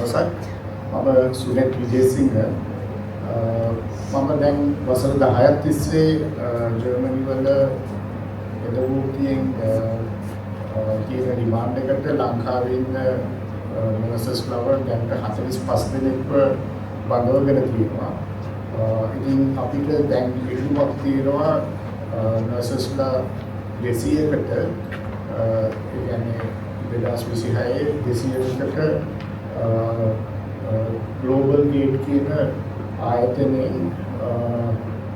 දවසක් මම සුනෙත් විජේසිංහ මම දැන් වසර 10ක් තිස්සේ ජර්මනි වල එදවුතියෙන් තියෙන රිමාන්ඩ් එකට ලංකාවේ ඉන්න නර්සස් ලවර් දැන් 45 දෙනෙක්ව බඳවගෙන තියෙනවා. ඉතින් අපිට දැන් ඉල්ලුමක් තියෙනවා නර්සස්ලා 200කට ඒ කියන්නේ 2026 200කට ග්ලෝබල් ගේට් කියන ආයතනයෙන්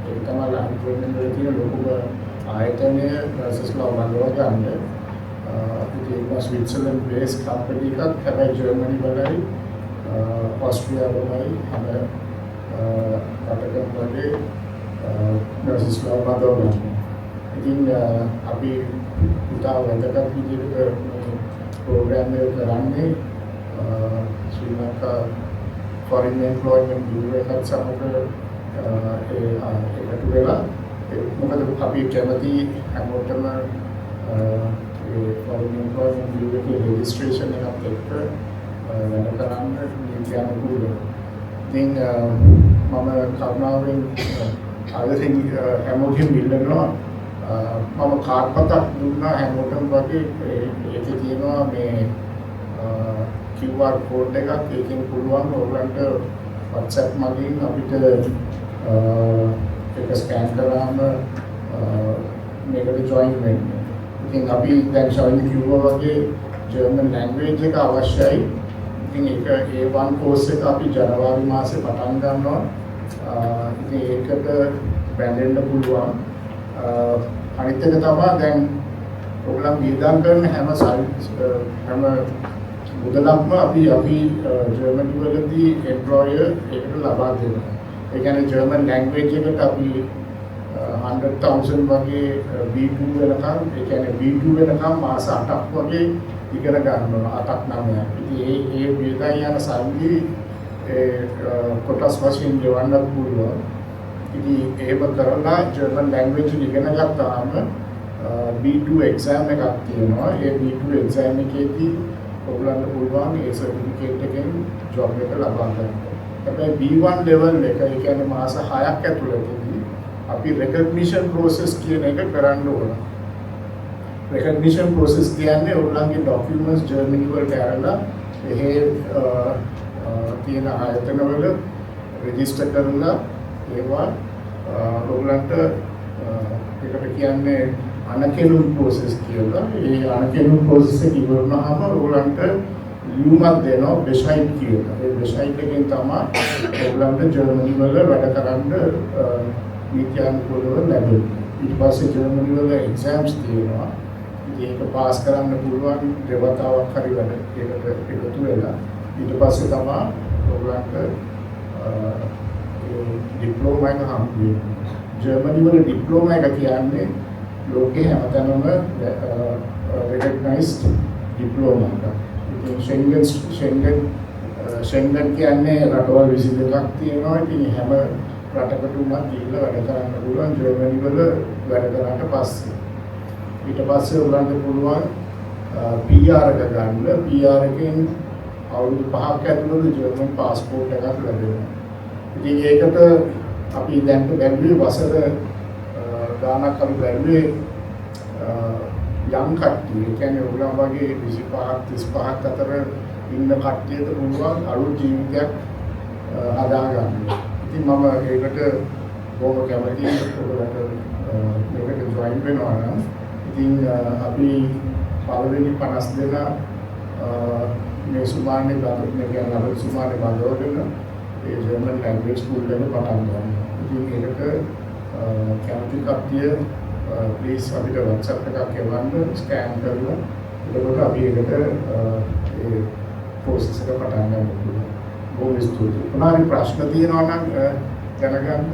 ඒක තමයි ලංකාවේ තියෙන ලොකුම ආයතනය නර්සස්ලා බඳව ගන්න. ඒක ස්විට්සර්ලන්ඩ් බේස් කම්පැනි එකක්. හැබැයි ජර්මනි වලයි ඔස්ට්‍රියාවලයි හැම රටකම වගේ නර්සස්ලා බඳව ගන්න. ඉතින් අපි පුතා වැදගත් විදිහට මේ ප්‍රෝග්‍රෑම් එක කරන්නේ ශ්‍රී ලංකා ෆොරින් එම්ප්ලොයිමන්ට් බියුරෝ එකත් සමග එකතු වෙලා මොකද අපි කැමති හැමෝටම ෆොරින් එම්ප්ලොයිමන්ට් බියුරෝ එකේ රෙජිස්ට්‍රේෂන් එකත් එක්ක වැඩ කරන්න නීති අනුකූලව. ඉතින් මම කරුණාවෙන් අදකින් හැමෝගෙම ඉල්ලනවා මම කාර්ඩ් දුන්නා හැමෝටම වගේ ඒකේ තියෙනවා මේ QR කෝඩ් එකක්. ඒකෙන් පුළුවන් ඔයගලන්ට WhatsApp මගින් අපිට ඒක ස්කෑන් කරාම මේකට ජොයින් වෙන්න. ඉතින් අපි දැන් ශාලිනී කිව්වා වගේ ජර්මන් ලැන්ග්වේජ් එක අවශ්‍යයි. ඉතින් ඒක A1 කෝස් එක අපි ජනවාරි මාසේ පටන් ගන්නවා. ඉතින් ඒකට බැඳෙන්න පුළුවන්. අනිත් එක තමයි දැන් ඔයගොල්ලන් වියදම් කරන හැම මුදලක්ම අපි ජර්මනි වලදී එම්ප්ලොයර් එකට ලබා දෙනවා. ඒ කියන්නේ ජර්මන් ලැන්ග්වේජ් එකට අපි 100,000 වගේ B2 වෙනකම් ඒ කියන්නේ B2 වෙනකම් මාස 8ක් වගේ ඉගෙන ගන්නවා 8ක් 9ක්. ඉතින් ඒ වියදම් යන සල්ලි කොටස් වශයෙන් ගෙවන්න පුළුවන්. ඉතින් ඒව කරලා ජර්මන් ලැන්ග්වේජ් ඉගෙන ගත්තාම B2 එක්සෑම් එකක් තියෙනවා. ඒ B2 එක්සෑම් එකේදී ඔයගලන්ට පුළුවන් ඒ සර්ටිෆිකේට් එකෙන් ජොබ් එක ලබා ගන්න. හැබැයි B1 level එක ඒ කියන්නේ මාස 6ක් ඇතුළතදී අපි recognition process කියන එක කරන්න ඕන. recognition process කියන්නේ ඔයගලන්ගේ documents ජර්මනි වලට ඇරලා එහෙ තියෙන ආයතනවල රෙජිස්ටර් කරලා ඒවා ඔයගලන්ට ඒකට කියන්නේ අනකෙලුම් process කියලා. ඒ අනකෙලුම් process එක ඉවරනහම ඔයගලන්ට ලියුමක් දෙනවා බෙෂයිට් කියලා. ඒ බෙෂයිට් එකෙන් තමයි ඔයගලන්ට ජර්මනි වල වැඩ කරන්න නීත්‍යානුකූලව ලැබෙන්නේ. ඊට පස්සේ ජර්මනි වල එක්සෑම්ස් තියෙනවා. ඒක පාස් කරන්න පුළුවන් දෙවතාවක් හරි වැඩ ඒකට එකතු වෙලා ඊට පස්සේ තමයි ඔයගලන්ට ඩිප්ලෝමා එක හම්බ වෙන්නේ. ජර්මනි වල ඩිප්ලෝමා එක කියන්නේ ලෝකේ හැමතැනම recognized ඩිප්ලෝමා එක. ඉතින් Schengen කියන්නේ රටවල් 22ක් තියෙනවා. ඉතින් හැම රටකටම ගිහිල්ලා වැඩ කරන්න පුළුවන් ජර්මනි වල වැඩ කරාට පස්සේ. ඊට පස්සේ උගලන්ට පුළුවන් PR එක ගන්න. PR එකෙන් අවුරුදු 5ක් ඇතුළත ජර්මන් පාස්පෝර්ට් එකක් ලැබෙනවා. ඉතින් ඒකට අපි දැන් බැලුවේ වසර ගානක් අපි බැලුවේ යම් කට්ටිය. ඒ කියන්නේ උගලන් වගේ 25ක් 35ක් අතර ඉන්න කට්ටියට පුළුවන් අලුත් ජීවිතයක් හදාගන්න. ඉතින් මම ඒකට බොහොම කැමතියි ඔයගලන්ට මේකට ජොයින් වෙනවා නම්. ඉතින් අපි පළවෙනි 50 දෙනා මේ සුමානේ බඳවගෙන සුමානේ බඳවගෙන ඒ ජර්මන් ලැන්ග්වේජ් ස්කූල් එකේ පටන් ගන්නවා. ඉතින් ඒකට කැමති කට්ටිය ප්ලීස් අපිට WhatsApp එකක් එවන්න ස්කෑන් කරලා එතකොට අපි ඒකට ඒ process එක පටන් ගන්න පුළුවන්. බොහොම ස්තුතියි. මොනවාරි ප්‍රශ්න තියෙනවා නම් දැනගන්න